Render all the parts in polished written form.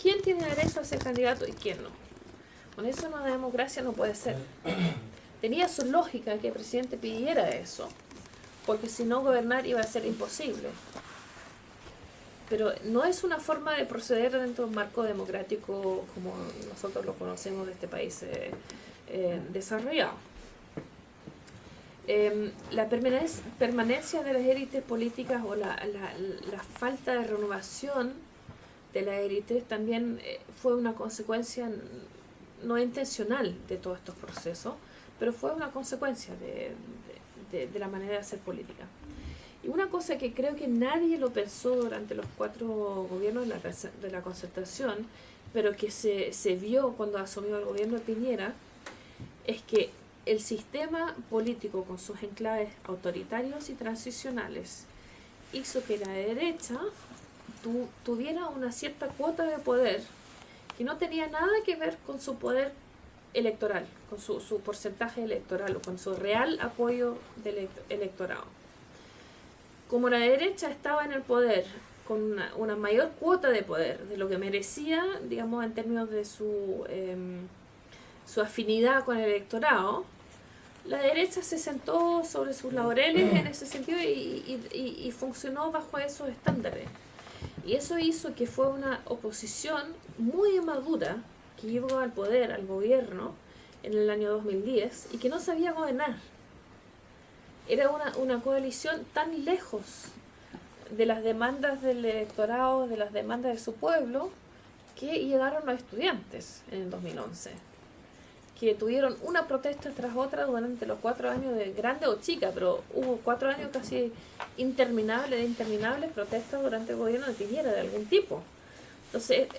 quién tiene derecho a ser candidato y quién no. Con eso una democracia no puede ser. Tenía su lógica que el presidente pidiera eso, porque si no gobernar iba a ser imposible. Pero no es una forma de proceder dentro de un marco democrático como nosotros lo conocemos de este país desarrollado. La permanencia de las élites políticas o la falta de renovación de las élites también fue una consecuencia no intencional de todos estos procesos, pero fue una consecuencia de la manera de hacer política. Y una cosa que creo que nadie lo pensó durante los 4 gobiernos de la Concertación, pero que se vio cuando asumió el gobierno de Piñera, es que el sistema político con sus enclaves autoritarios y transicionales hizo que la derecha tuviera una cierta cuota de poder que no tenía nada que ver con su poder electoral, con su porcentaje electoral o con su real apoyo del electorado. Como la derecha estaba en el poder con una mayor cuota de poder de lo que merecía, digamos, en términos de su afinidad con el electorado, la derecha se sentó sobre sus laureles en ese sentido y funcionó bajo esos estándares. Y eso hizo que fue una oposición muy madura que llegó al poder, al gobierno, en el año 2010 y que no sabía gobernar. Era una coalición tan lejos de las demandas del electorado, de las demandas de su pueblo, que llegaron los estudiantes en el 2011, que tuvieron una protesta tras otra durante los 4 años, de grande o chica, pero hubo 4 años casi interminables protestas durante el gobierno de Piñera de algún tipo. Entonces,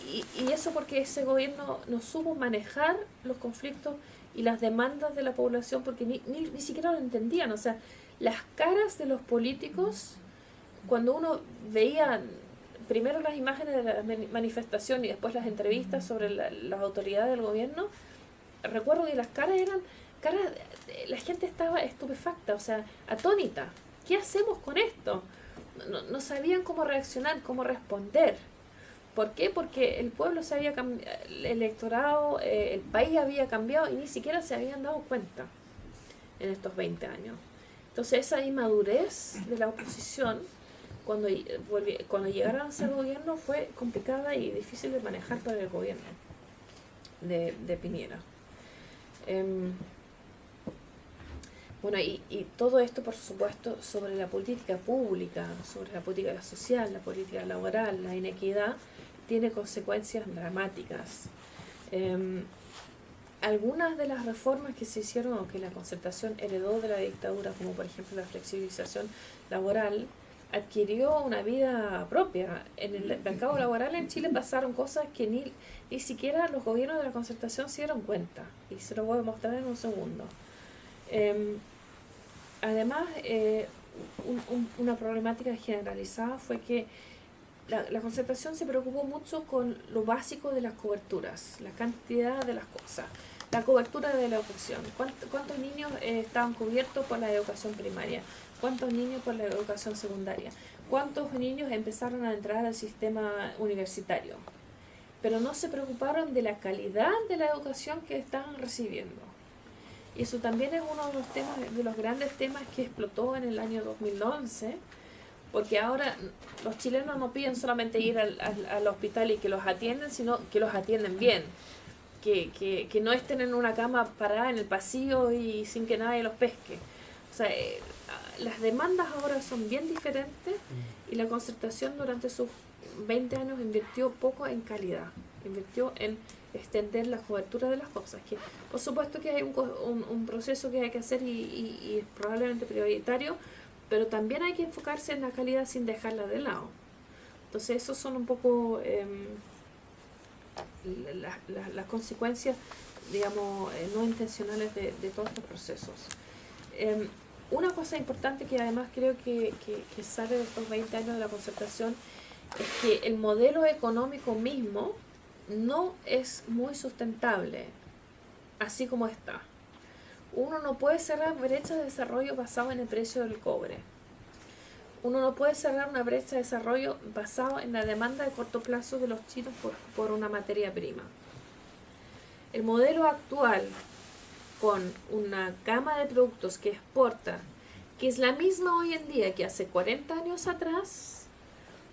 y eso porque ese gobierno no supo manejar los conflictos y las demandas de la población, porque ni siquiera lo entendían. O sea, las caras de los políticos, cuando uno veía primero las imágenes de la manifestación y después las entrevistas sobre las autoridades del gobierno, recuerdo que las caras eran la gente estaba estupefacta, o sea, atónita. ¿Qué hacemos con esto? No sabían cómo reaccionar, cómo responder. ¿Por qué? Porque el pueblo se había cambiado, el electorado, el país había cambiado y ni siquiera se habían dado cuenta en estos 20 años. Entonces esa inmadurez de la oposición, cuando llegaron a ser gobierno, fue complicada y difícil de manejar para el gobierno de Piñera. Bueno, y todo esto, por supuesto, sobre la política pública, sobre la política social, la política laboral, la inequidad, tiene consecuencias dramáticas. Algunas de las reformas que se hicieron o que la Concertación heredó de la dictadura, como por ejemplo la flexibilización laboral, adquirió una vida propia. En el mercado laboral en Chile pasaron cosas que ni siquiera los gobiernos de la Concertación se dieron cuenta, y se lo voy a mostrar en un segundo. Además, una problemática generalizada fue que la Concertación se preocupó mucho con lo básico de las coberturas, la cantidad de las cosas, la cobertura de la educación, cuántos niños estaban cubiertos por la educación primaria, cuántos niños por la educación secundaria, cuántos niños empezaron a entrar al sistema universitario, pero no se preocuparon de la calidad de la educación que estaban recibiendo. Y eso también es uno de los temas, de los grandes temas que explotó en el año 2011, porque ahora los chilenos no piden solamente ir al hospital y que los atienden, sino que los atienden bien, que no estén en una cama parada en el pasillo y sin que nadie los pesque. O sea, las demandas ahora son bien diferentes, y la Concertación durante sus 20 años invirtió poco en calidad, invirtió en extender la cobertura de las cosas, que por supuesto que hay un proceso que hay que hacer y es probablemente prioritario, pero también hay que enfocarse en la calidad sin dejarla de lado. Entonces esos son un poco las consecuencias, digamos, no intencionales de todos estos procesos. Una cosa importante que además creo que sale de estos 20 años de la Concertación es que el modelo económico mismo no es muy sustentable así como está. Uno no puede cerrar brechas de desarrollo basado en el precio del cobre. uno no puede cerrar una brecha de desarrollo basado en la demanda de corto plazo de los chinos por una materia prima. El modelo actual, con una gama de productos que exporta, que es la misma hoy en día que hace 40 años atrás,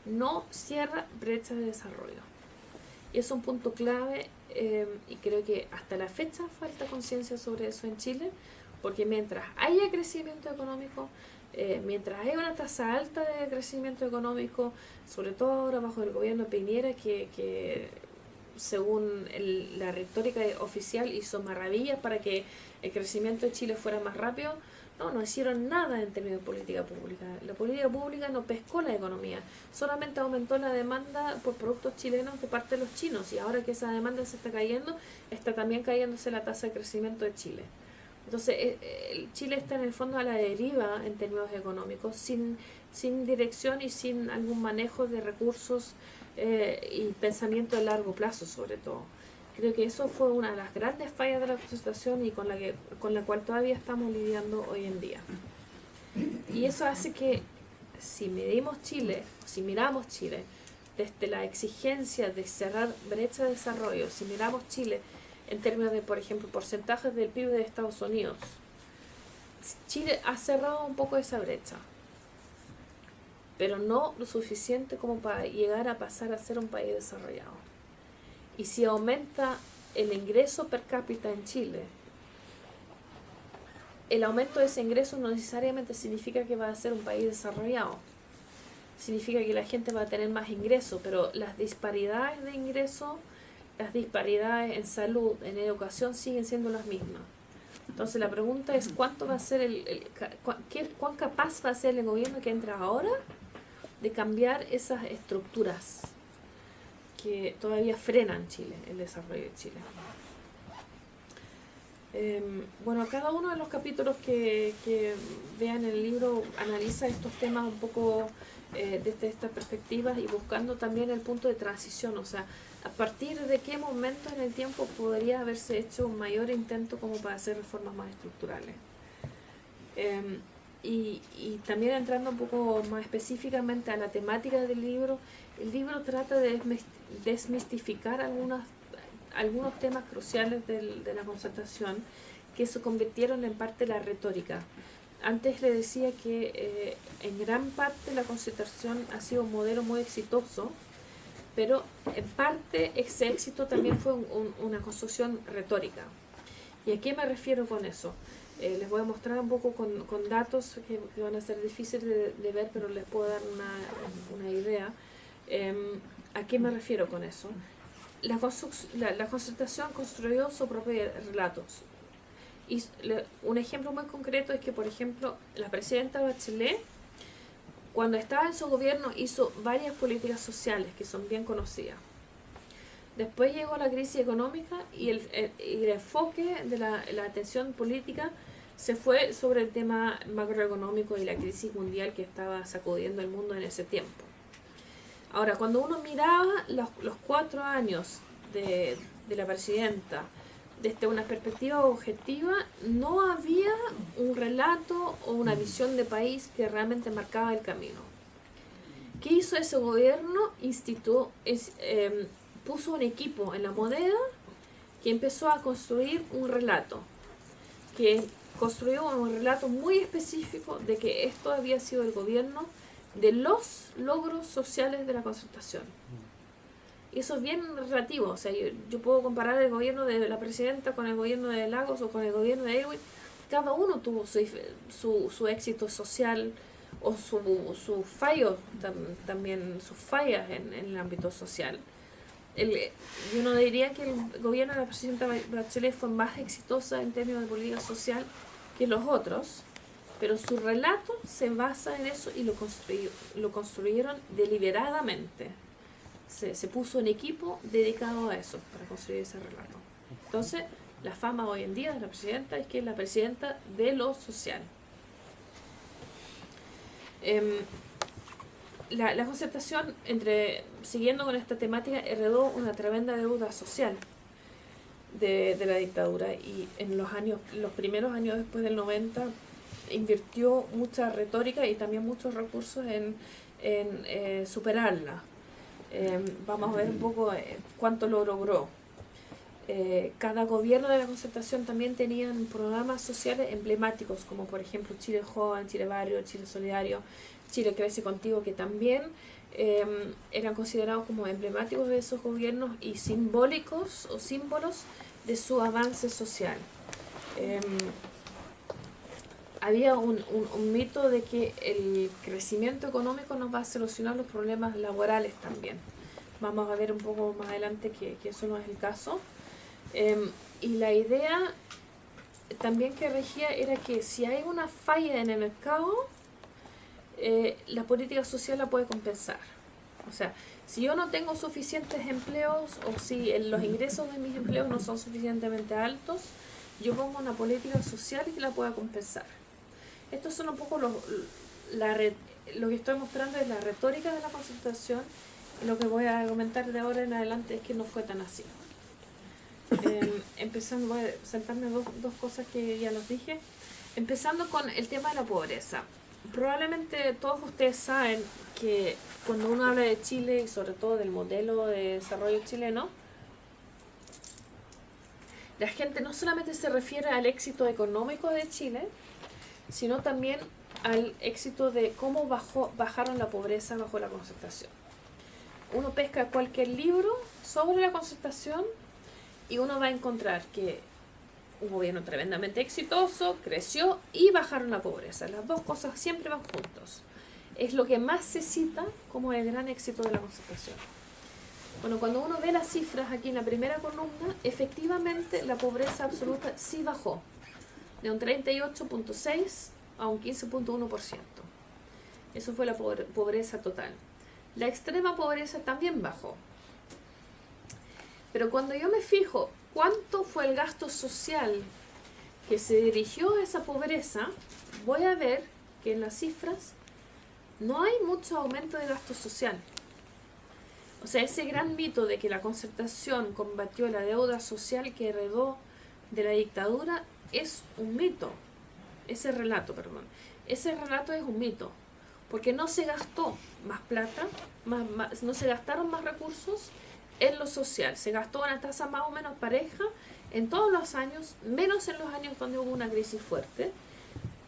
no cierra brechas de desarrollo. Y es un punto clave, y creo que hasta la fecha falta conciencia sobre eso en Chile, porque mientras haya crecimiento económico, mientras haya una tasa alta de crecimiento económico, sobre todo ahora bajo el gobierno de Piñera, que según la retórica oficial hizo maravillas para que el crecimiento de Chile fuera más rápido, no hicieron nada en términos de política pública. La política pública no pescó la economía, solamente aumentó la demanda por productos chilenos de parte de los chinos, y ahora que esa demanda se está cayendo, está también cayéndose la tasa de crecimiento de Chile. Entonces, Chile está en el fondo a la deriva en términos económicos, sin dirección y sin algún manejo de recursos y pensamiento de largo plazo, sobre todo. Creo que eso fue una de las grandes fallas de la Concertación y con la cual todavía estamos lidiando hoy en día. Y eso hace que si miramos Chile desde la exigencia de cerrar brecha de desarrollo, si miramos Chile en términos de, por ejemplo, porcentajes del PIB de Estados Unidos, Chile ha cerrado un poco esa brecha, pero no lo suficiente como para llegar a pasar a ser un país desarrollado. Y si aumenta el ingreso per cápita en Chile, el aumento de ese ingreso no necesariamente significa que va a ser un país desarrollado. Significa que la gente va a tener más ingresos, pero las disparidades de ingresos, las disparidades en salud, en educación, siguen siendo las mismas. Entonces la pregunta es cuánto va a ser cuán capaz va a ser el gobierno que entra ahora de cambiar esas estructuras que todavía frenan Chile, el desarrollo de Chile. Bueno, cada uno de los capítulos que vean en el libro analiza estos temas un poco desde estas perspectivas y buscando también el punto de transición, o sea, a partir de qué momento en el tiempo podría haberse hecho un mayor intento como para hacer reformas más estructurales. Y también entrando un poco más específicamente a la temática del libro, el libro trata de desmistificar algunos temas cruciales de la Concertación que se convirtieron en parte de la retórica. Antes le decía que en gran parte la Concertación ha sido un modelo muy exitoso, pero en parte ese éxito también fue una construcción retórica. ¿Y a qué me refiero con eso? Les voy a mostrar un poco con datos que van a ser difíciles de ver, pero les puedo dar una idea. ¿A qué me refiero con eso? La Concertación construyó su propio relato. Y un ejemplo muy concreto es que, por ejemplo, la presidenta Bachelet, cuando estaba en su gobierno, hizo varias políticas sociales que son bien conocidas. Después llegó la crisis económica y el enfoque de la atención política se fue sobre el tema macroeconómico y la crisis mundial que estaba sacudiendo el mundo en ese tiempo. Ahora, cuando uno miraba los 4 años de la presidenta desde una perspectiva objetiva, no había un relato o una visión de país que realmente marcaba el camino. ¿Qué hizo ese gobierno? Puso un equipo en la Moneda que empezó a construir un relato, que construyó un relato muy específico de que esto había sido el gobierno de los logros sociales de la Concertación. Y eso es bien relativo, o sea, yo puedo comparar el gobierno de la presidenta con el gobierno de Lagos o con el gobierno de Aylwin. Cada uno tuvo su éxito social o su fallo, también sus fallas en el ámbito social. Yo no diría que el gobierno de la presidenta Bachelet fue más exitosa en términos de política social que los otros, pero su relato se basa en eso y lo construyeron deliberadamente. Se puso un equipo dedicado a eso, para construir ese relato. Entonces, la fama hoy en día de la presidenta es que es la presidenta de lo social. La Concertación, siguiendo con esta temática, heredó una tremenda deuda social de la dictadura, y en los primeros años después del 90 invirtió mucha retórica y también muchos recursos en superarla. Vamos a ver un poco cuánto lo logró. Cada gobierno de la Concertación también tenían programas sociales emblemáticos, como por ejemplo Chile Joven, Chile Barrio, Chile Solidario, Chile Crece Contigo, que también eran considerados como emblemáticos de esos gobiernos y simbólicos o símbolos de su avance social. Había un mito de que el crecimiento económico nos va a solucionar los problemas laborales también. Vamos a ver un poco más adelante que eso no es el caso. Y la idea también que regía era que si hay una falla en el mercado, la política social la puede compensar. O sea, si yo no tengo suficientes empleos o si los ingresos de mis empleos no son suficientemente altos, yo pongo una política social que la pueda compensar. Estos son un poco lo que estoy mostrando es la retórica de la Concertación, y lo que voy a comentar de ahora en adelante es que no fue tan así. Empezando, voy a saltarme dos cosas que ya los dije. Empezando con el tema de la pobreza. Probablemente todos ustedes saben que cuando uno habla de Chile y sobre todo del modelo de desarrollo chileno, la gente no solamente se refiere al éxito económico de Chile, sino también al éxito de cómo bajaron la pobreza bajo la Concertación. Uno pesca cualquier libro sobre la Concertación y uno va a encontrar que un gobierno tremendamente exitoso, creció y bajaron la pobreza. Las dos cosas siempre van juntos. Es lo que más se cita como el gran éxito de la Concertación. Bueno, cuando uno ve las cifras aquí en la primera columna, efectivamente la pobreza absoluta sí bajó, de un 38.6 a un 15.1%. Eso fue la pobreza total. La extrema pobreza también bajó. Pero cuando yo me fijo cuánto fue el gasto social que se dirigió a esa pobreza, voy a ver que en las cifras no hay mucho aumento de gasto social. O sea, ese gran mito de que la Concertación combatió la deuda social que heredó de la dictadura es un mito. Ese relato es un mito, porque no se gastó más plata, no se gastaron más recursos en lo social. Se gastó una tasa más o menos pareja en todos los años, menos en los años donde hubo una crisis fuerte.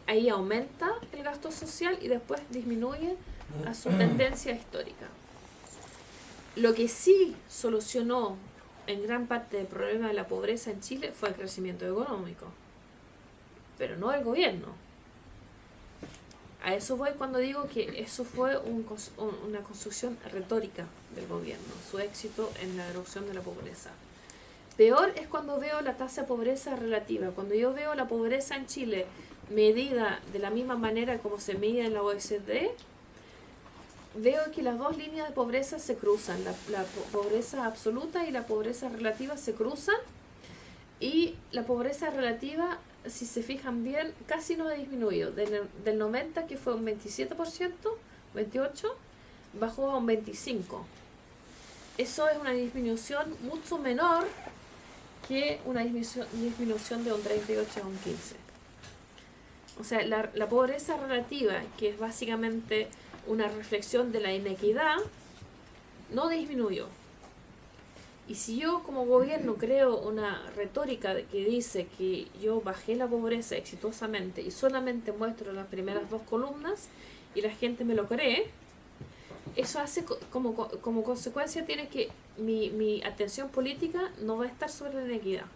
Ahí aumenta el gasto social y después disminuye a su tendencia histórica. Lo que sí solucionó en gran parte el problema de la pobreza en Chile fue el crecimiento económico, pero no el gobierno. A eso voy cuando digo que eso fue una construcción retórica del gobierno, su éxito en la reducción de la pobreza. Peor es cuando veo la tasa de pobreza relativa. Cuando yo veo la pobreza en Chile medida de la misma manera como se mide en la OECD, veo que las dos líneas de pobreza se cruzan. La pobreza absoluta y la pobreza relativa se cruzan, y la pobreza relativa, si se fijan bien, casi no ha disminuido. Del 90, que fue un 27%, 28%, bajó a un 25%. Eso es una disminución mucho menor que una disminución de un 38 a un 15%. O sea, la pobreza relativa, que es básicamente una reflexión de la inequidad, no disminuyó. Y si yo como gobierno creo una retórica que dice que yo bajé la pobreza exitosamente y solamente muestro las primeras dos columnas y la gente me lo cree, eso hace como consecuencia tiene que mi atención política no va a estar sobre la inequidad.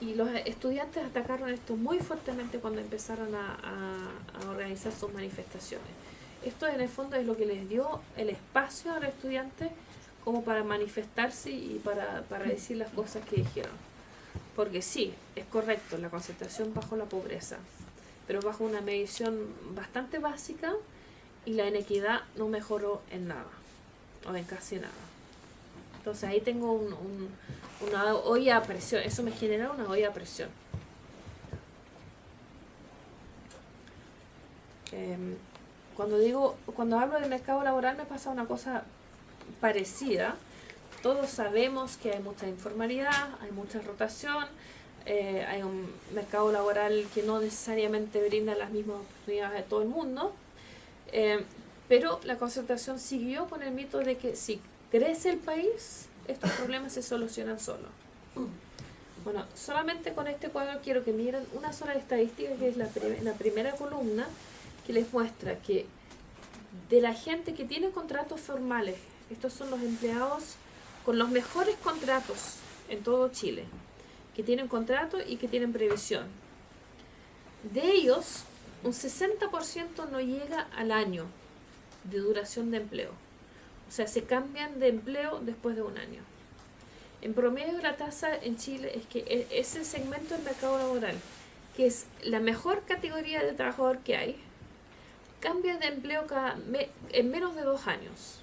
Y los estudiantes atacaron esto muy fuertemente cuando empezaron a organizar sus manifestaciones. Esto en el fondo es lo que les dio el espacio a los estudiantes como para manifestarse y para decir las cosas que dijeron. Porque sí, es correcto, la Concertación bajó la pobreza, pero bajo una medición bastante básica, y la inequidad no mejoró en nada, o en casi nada. Entonces ahí tengo una olla a presión, eso me genera una olla a presión. Cuando hablo del mercado laboral me pasa una cosa parecida. Todos sabemos que hay mucha informalidad, hay mucha rotación, hay un mercado laboral que no necesariamente brinda las mismas oportunidades a todo el mundo, pero la concertación siguió con el mito de que si crece el país, estos problemas se solucionan solos. Bueno, solamente con este cuadro quiero que miren una sola estadística, que es la primera columna, que les muestra que de la gente que tiene contratos formales, estos son los empleados con los mejores contratos en todo Chile, que tienen contrato y que tienen previsión. De ellos, un 60% no llega al año de duración de empleo. O sea, se cambian de empleo después de un año. En promedio, la tasa en Chile es que ese segmento del mercado laboral, que es la mejor categoría de trabajador que hay, cambia de empleo en menos de 2 años.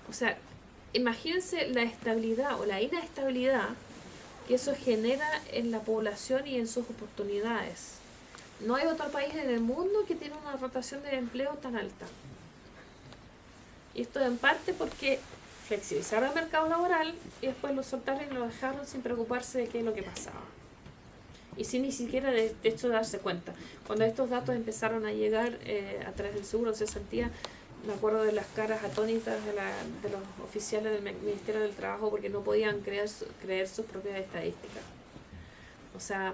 O sea, imagínense la estabilidad o la inestabilidad que eso genera en la población y en sus oportunidades. No hay otro país en el mundo que tiene una rotación de empleo tan alta. Y esto en parte porque flexibilizaron el mercado laboral y después lo soltaron y lo dejaron sin preocuparse de qué es lo que pasaba. Y sin ni siquiera de hecho darse cuenta. Cuando estos datos empezaron a llegar a través del seguro de cesantía, me acuerdo de las caras atónitas de los oficiales del Ministerio del Trabajo porque no podían creer sus propias estadísticas. O sea,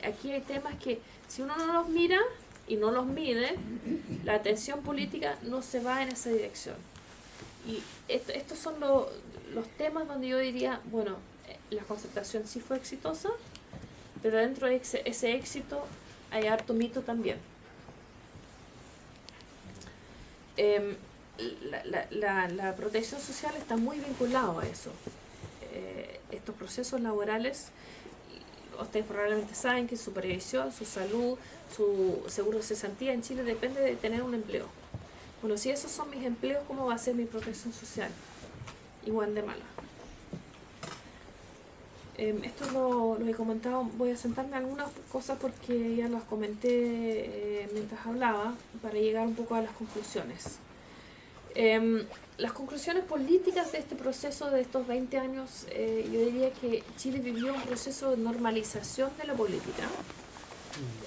aquí hay temas que si uno no los mira y no los mide, la atención política no se va en esa dirección. Y estos son los temas donde yo diría, bueno, la concertación sí fue exitosa, pero dentro de ese éxito hay harto mito también. La protección social está muy vinculada a eso. Estos procesos laborales, ustedes probablemente saben que su previsión, su salud, su seguro de cesantía en Chile depende de tener un empleo. Bueno, si esos son mis empleos, ¿cómo va a ser mi protección social? Igual de mala. Esto lo he comentado, voy a sentarme a algunas cosas porque ya las comenté mientras hablaba, para llegar un poco a las conclusiones. Las conclusiones políticas de este proceso de estos 20 años, yo diría que Chile vivió un proceso de normalización de la política,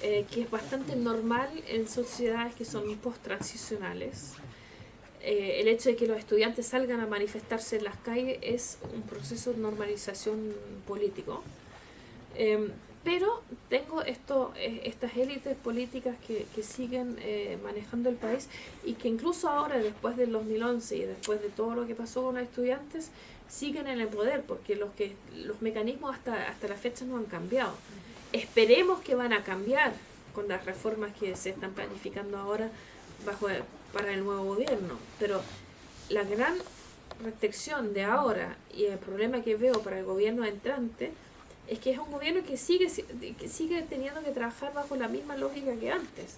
que es bastante normal en sociedades que son post-transicionales. El hecho de que los estudiantes salgan a manifestarse en las calles es un proceso de normalización político. Pero tengo estas élites políticas que siguen manejando el país y que incluso ahora, después del 2011 y después de todo lo que pasó con los estudiantes, siguen en el poder porque los mecanismos hasta la fecha no han cambiado. Esperemos que van a cambiar con las reformas que se están planificando ahora para el nuevo gobierno, pero la gran restricción de ahora y el problema que veo para el gobierno entrante es que es un gobierno que sigue teniendo que trabajar bajo la misma lógica que antes.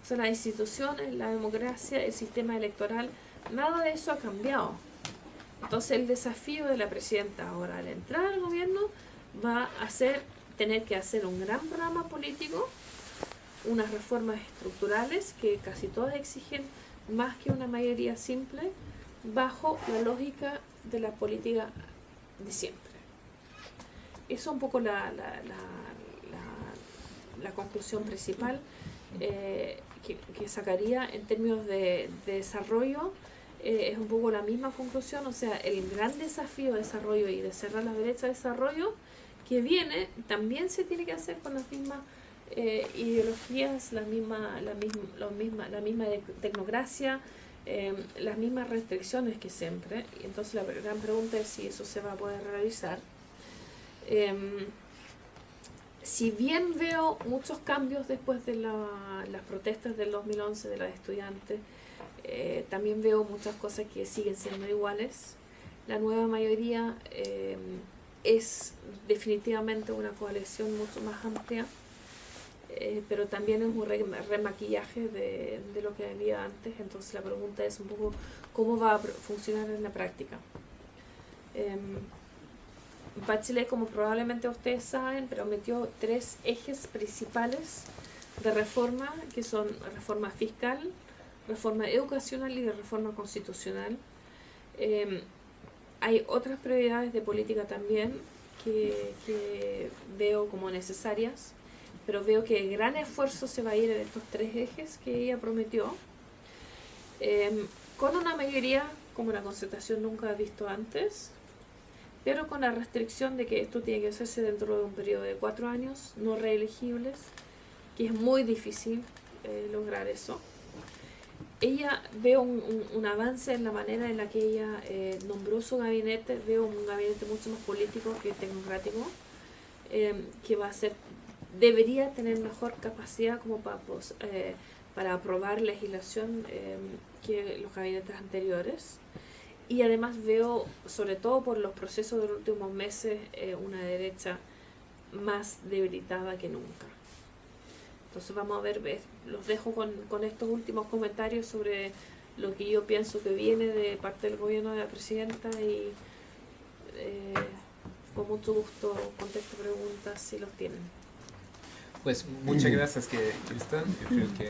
O sea, las instituciones, la democracia, el sistema electoral, nada de eso ha cambiado. Entonces el desafío de la presidenta ahora al entrar al gobierno va a ser tener que hacer un gran programa político, unas reformas estructurales que casi todas exigen más que una mayoría simple, bajo la lógica de la política de siempre. Eso es un poco la conclusión principal que sacaría en términos de desarrollo. Es un poco la misma conclusión, o sea, el gran desafío de desarrollo y de cerrar la brecha de desarrollo que viene también se tiene que hacer con las mismas ideologías, la misma tecnocracia, las mismas restricciones que siempre. Y entonces la gran pregunta es si eso se va a poder realizar. Si bien veo muchos cambios después de las protestas del 2011 de los estudiantes, también veo muchas cosas que siguen siendo iguales. La nueva mayoría es definitivamente una coalición mucho más amplia, pero también es un remaquillaje de lo que había antes. Entonces la pregunta es un poco cómo va a funcionar en la práctica. Bachelet, como probablemente ustedes saben, prometió 3 ejes principales de reforma, que son reforma fiscal, reforma educacional y de reforma constitucional. Hay otras prioridades de política también, que veo como necesarias, pero veo que el gran esfuerzo se va a ir en estos 3 ejes que ella prometió, con una mayoría como la concertación nunca ha visto antes, pero con la restricción de que esto tiene que hacerse dentro de un periodo de 4 años, no reelegibles, que es muy difícil lograr eso. Ella veo un avance en la manera en la que ella nombró su gabinete. Veo un gabinete mucho más político que tecnocrático, que va a ser, debería tener mejor capacidad como para aprobar legislación que los gabinetes anteriores. Y además veo, sobre todo por los procesos de los últimos meses, una derecha más debilitada que nunca. Entonces vamos a ver, los dejo con estos últimos comentarios sobre lo que yo pienso que viene de parte del gobierno de la presidenta y con mucho gusto contesto preguntas si los tienen. Pues muchas gracias, Cristian. Yo creo que